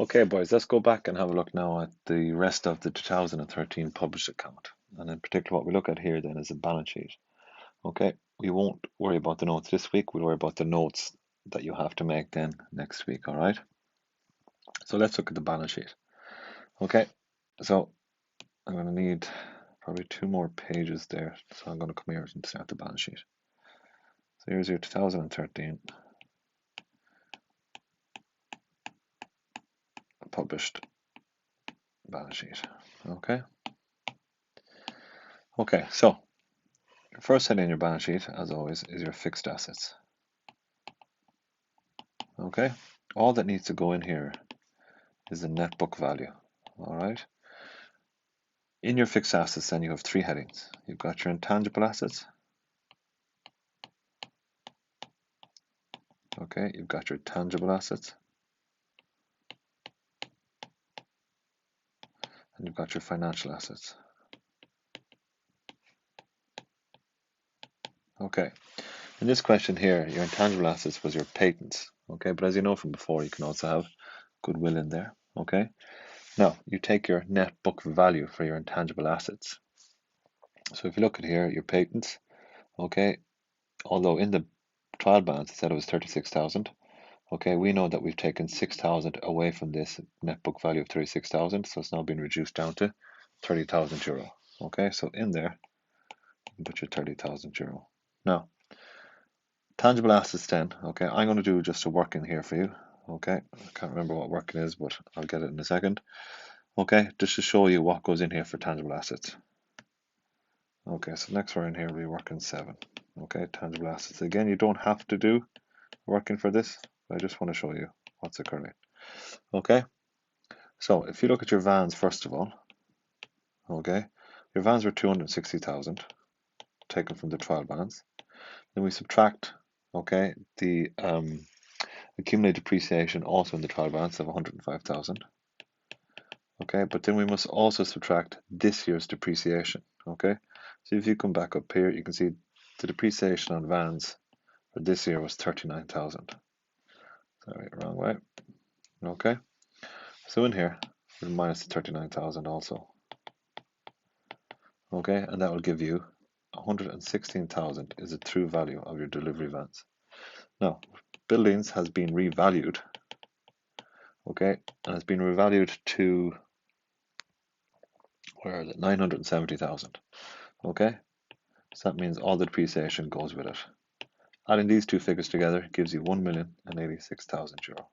Okay, boys, let's go back and have a look now at the rest of the 2013 published account. And in particular, what we look at here then is a balance sheet. Okay, we won't worry about the notes this week, we'll worry about the notes that you have to make then next week, all right? So let's look at the balance sheet. Okay, so I'm going to need probably 2 more pages there. So I'm going to come here and start the balance sheet. So here's your 2013 published balance sheet. Okay. Okay, so your first heading in your balance sheet, as always, is your fixed assets. Okay, all that needs to go in here is the net book value. All right. In your fixed assets, then you have 3 headings. You've got your intangible assets. Okay, you've got your tangible assets. And you've got your financial assets. Okay, in this question here, your intangible assets was your patents. Okay, but as you know from before, you can also have goodwill in there. Okay, now you take your net book value for your intangible assets. So if you look at here, your patents, okay, although in the trial balance it said it was 36,000. Okay, we know that we've taken 6,000 away from this net book value of 36,000, so it's now been reduced down to 30,000 euro. Okay, so in there, you can put your 30,000 euro. Now, tangible assets then, okay, I'm going to do just a working here for you. Okay, I can't remember what working is, but I'll get it in a second. Okay, just to show you what goes in here for tangible assets. Okay, so next we're in here, we work in 7. Okay, tangible assets. Again, you don't have to do working for this, but I just want to show you what's occurring. Okay, so if you look at your vans first of all, okay, your vans were 260,000 taken from the trial balance. Then we subtract, okay, the accumulated depreciation also in the trial balance of 105,000. Okay, but then we must also subtract this year's depreciation. Okay, so if you come back up here, you can see the depreciation on vans for this year was 39,000. Sorry, wrong way. Okay, so in here, we'll minus the 39,000 also. Okay, and that will give you 116,000 is the true value of your delivery vans. Now, buildings has been revalued, okay, and it's been revalued to, where is it, 970,000, okay, so that means all the depreciation goes with it. Adding these two figures together gives you 1,086,000 euro.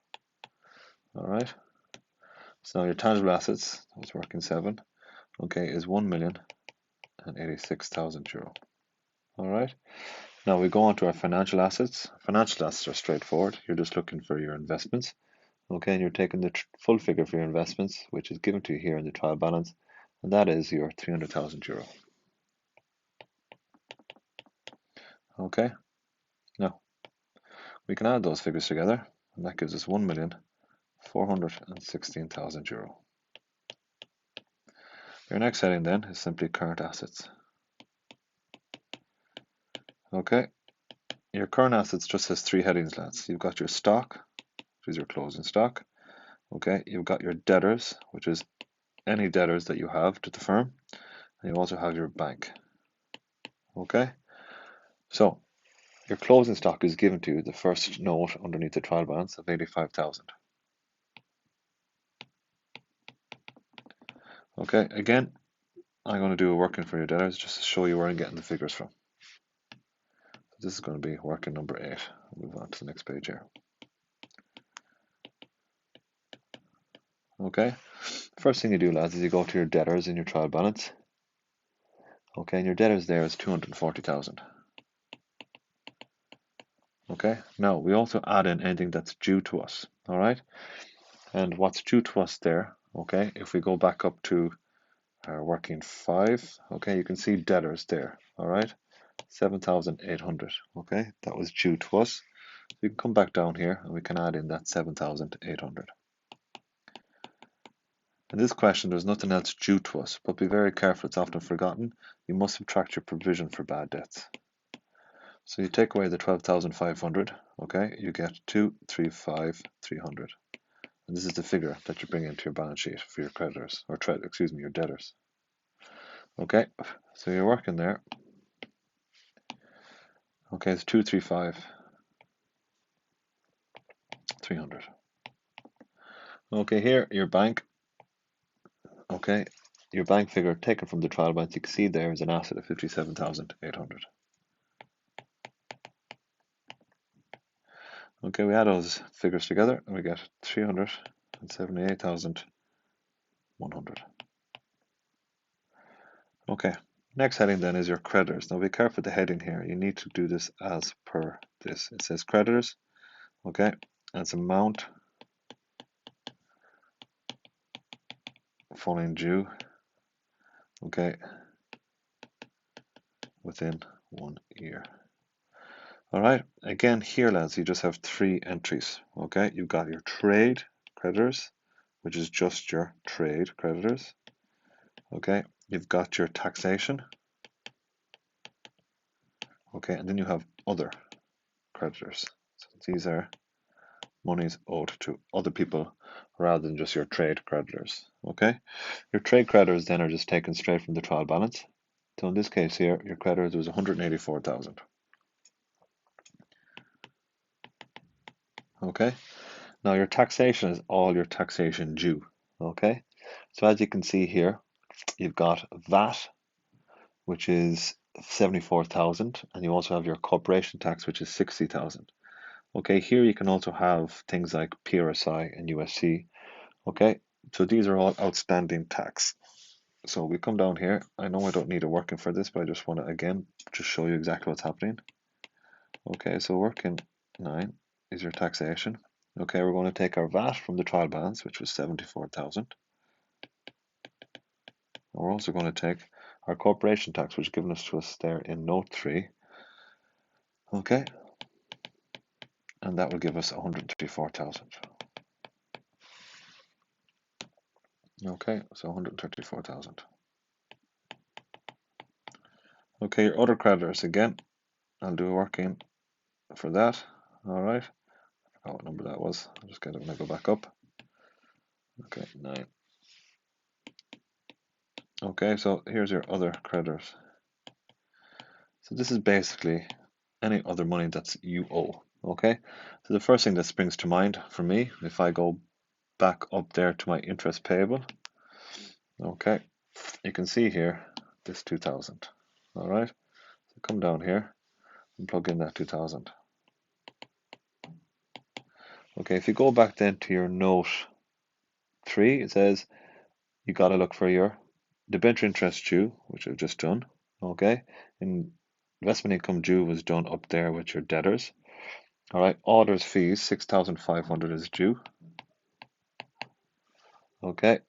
All right, so your tangible assets, I was working 7, okay, is 1,086,000 euro. All right, now we go on to our financial assets. Financial assets are straightforward. You're just looking for your investments. Okay, and you're taking the full figure for your investments, which is given to you here in the trial balance, and that is your 300,000 euro. Okay, now we can add those figures together, and that gives us 1,416,000 euro. Your next heading then is simply current assets. Okay, your current assets just has 3 headings, lads. You've got your stock, which is your closing stock. Okay, you've got your debtors, which is any debtors that you have to the firm, and you also have your bank. Okay, so your closing stock is given to you, the first note underneath the trial balance of 85,000. Okay, again, I'm going to do a working for your debtors just to show you where I'm getting the figures from. So this is going to be working number 8. I'll move on to the next page here. Okay, first thing you do, lads, is you go to your debtors in your trial balance. Okay, and your debtors there is 240,000. Okay, now we also add in anything that's due to us. All right, and what's due to us there, okay, if we go back up to our working 5, okay, you can see debtors there. All right, 7,800. Okay, that was due to us. So we can come back down here and we can add in that 7,800. In this question, there's nothing else due to us, but be very careful, it's often forgotten. You must subtract your provision for bad debts. So you take away the 12,500, okay, you get 235,300. And this is the figure that you bring into your balance sheet for your creditors, or your debtors. Okay, so you're working there. Okay, it's 235, 300. Okay, here, your bank. Okay, your bank figure taken from the trial balance, you can see there is an asset of 57,800. Okay, we add those figures together and we get 378,100. Okay, next heading then is your creditors. Now be careful with the heading here. You need to do this as per this. It says creditors, okay, and it's amount falling due, okay, within 1 year. All right, again here, lads, you just have 3 entries, okay? You've got your trade creditors, which is just your trade creditors, okay? You've got your taxation, okay, and then you have other creditors. So these are monies owed to other people rather than just your trade creditors, okay? Your trade creditors then are just taken straight from the trial balance. So in this case here, your creditors was 184,000. Okay, now your taxation is all your taxation due. Okay, so as you can see here, you've got VAT, which is 74,000, and you also have your corporation tax, which is 60,000. Okay, here you can also have things like PRSI and USC. Okay, so these are all outstanding tax. So we come down here. I know I don't need a working for this, but I just want to again just show you exactly what's happening. Okay, so working 9 is your taxation. Okay, we're going to take our VAT from the trial balance, which was 74,000. We're also going to take our corporation tax, which is given to us there in note 3. Okay, and that will give us 134,000. Okay, so 134,000. Okay, your other creditors again. I'll do a working for that. All right, I forgot what number that was. I'll just get it when I go back up. Okay, 9. Okay, so here's your other creditors. So this is basically any other money that's you owe. Okay, so the first thing that springs to mind for me, if I go back up there to my interest payable, okay, you can see here this 2,000. All right, so come down here and plug in that 2,000. Okay, if you go back then to your note 3, it says you got to look for your debenture interest due, which I've just done. Okay, and investment income due was done up there with your debtors. All right, auditors fees 6,500 is due. Okay,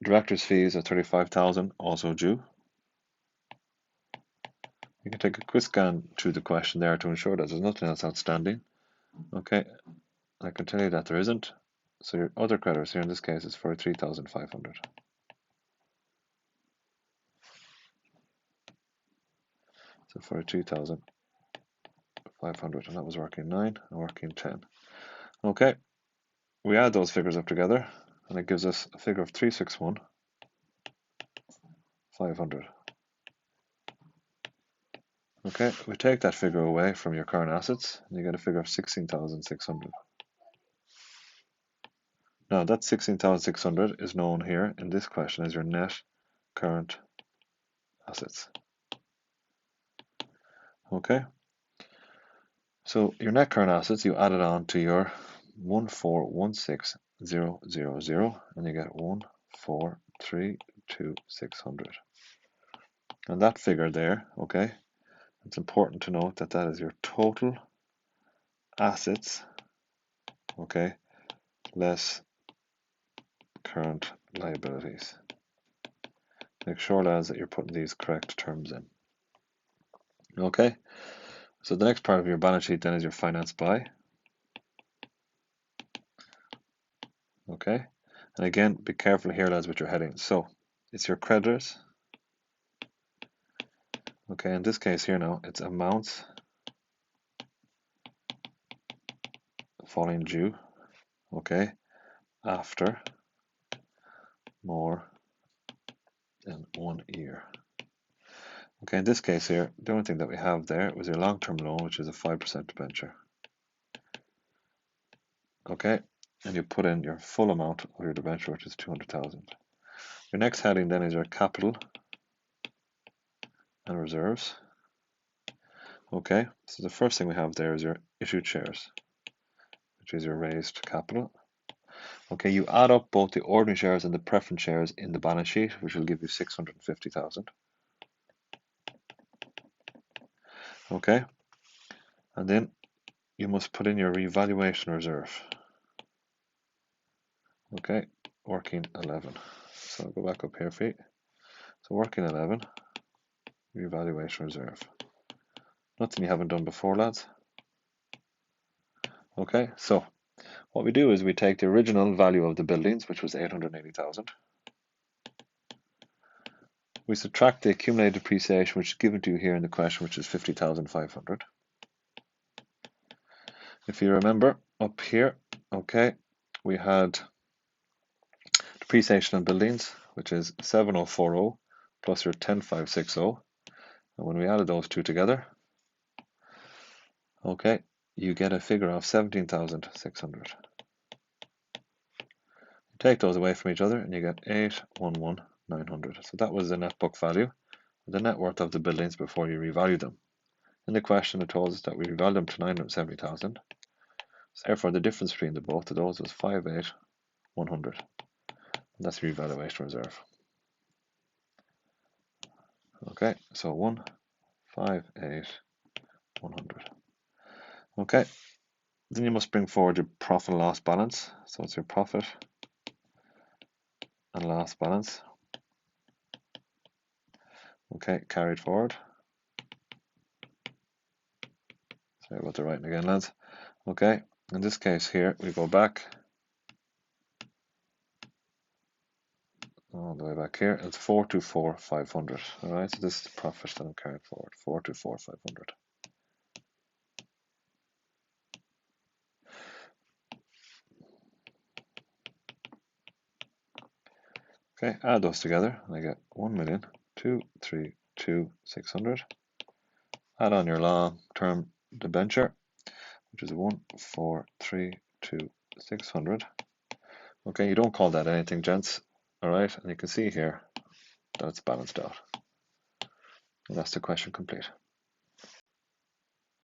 directors fees are 35,000 also due. You can take a quick scan through the question there to ensure that there's nothing else outstanding. Okay, I can tell you that there isn't. So your other creditors here in this case is for 3,500. So for 3,500, and that was working 9 and working 10. Okay, we add those figures up together, and it gives us a figure of 361,500. Okay, we take that figure away from your current assets, and you get a figure of 16,600. Now that 16,600 is known here in this question as your net current assets. Okay, so your net current assets, you add it on to your 1416000, and you get 1432600. And that figure there, okay, it's important to note that that is your total assets, okay, less current liabilities. Make sure, lads, that you're putting these correct terms in. Okay, so the next part of your balance sheet then is your finance by. Okay, and again, be careful here, lads, with your headings. So it's your creditors. Okay, in this case here now, it's amounts falling due. Okay, after more than 1 year. Okay, in this case here, the only thing that we have there was your long-term loan, which is a 5% debenture. Okay, and you put in your full amount of your debenture, which is 200,000. Your next heading then is your capital and reserves. Okay, so the first thing we have there is your issued shares, which is your raised capital. Okay, you add up both the ordinary shares and the preference shares in the balance sheet, which will give you 650,000. Okay, and then you must put in your revaluation reserve. Okay, working 11. So I'll go back up here for you. So working 11, revaluation reserve. Nothing you haven't done before, lads. Okay, so what we do is we take the original value of the buildings, which was 880,000. We subtract the accumulated depreciation, which is given to you here in the question, which is 50,500. If you remember up here, okay, we had depreciation on buildings, which is 7040 plus your 10560. And when we added those two together, okay, you get a figure of 17,600. You take those away from each other and you get 811,900. So that was the net book value, the net worth of the buildings before you revalue them. In the question, it told us that we revalued them to 970,000. So therefore, the difference between the both of those was 58,100. And that's the revaluation reserve. Okay, so 158,100. Okay, then you must bring forward your profit and loss balance. So it's your profit and loss balance. Okay, carried forward. Sorry about the writing again, lads. Okay, in this case here, we go back all the way back here. It's 424,500. All right, so this is the profit that I'm carrying forward, 424,500. Okay, add those together, and I get 1,232,600. Add on your long-term debenture, which is 1,432,600. Okay, you don't call that anything, gents. All right, and you can see here that it's balanced out. And that's the question complete.